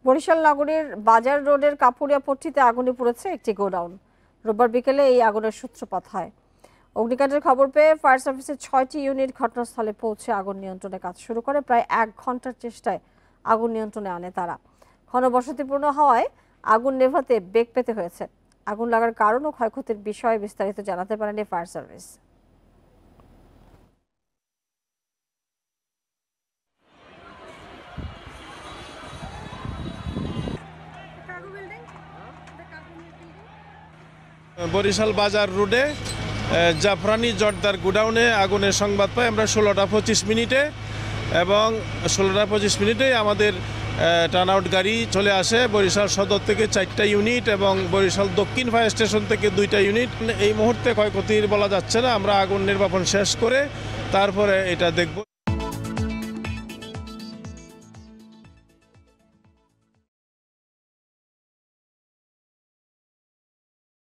বরিশাল নগরীর বাজার রোডের কাপুরিয়া পট্টিতে আগুনে পুড়েছে একটি গোডাউন। রোববার বিকেলে এই আগুনের সূত্রপাত হয়। অগ্নিকাণ্ডের খবর পেয়ে ফায়ার সার্ভিসের 6টি ইউনিট ঘটনাস্থলে পৌঁছে আগুন নিয়ন্ত্রণে কাজ শুরু করে। প্রায় 1 ঘন্টার চেষ্টায় আগুন নিয়ন্ত্রণে আনে তারা। ঘনবসতিপূর্ণ হওয়ায় আগুন নেভাতে বেগ পেতে হয়েছে। আগুন লাগার কারণ ও ক্ষয়ক্ষতির বিষয়ে বিস্তারিত জানাতে পারেনি ফায়ার সার্ভিস। বরিশাল বাজার রোডে জাফরানি জর্দার গোডাউনে আগুনের সংবাদ পাই আমরা 16টা 25 মিনিটে, এবং 16টা 25 মিনিটেই আমাদের টার্ন আউট গাড়ি চলে আসে। বরিশাল সদর থেকে 4টা ইউনিট এবং বরিশাল দক্ষিণ ফায়ার স্টেশন থেকে 2টা ইউনিট। এই মুহূর্তে ক্ষয়ক্ষতির বলা যাচ্ছে না, আমরা আগুন নির্বাপন শেষ করে তারপরে এটা দেখব।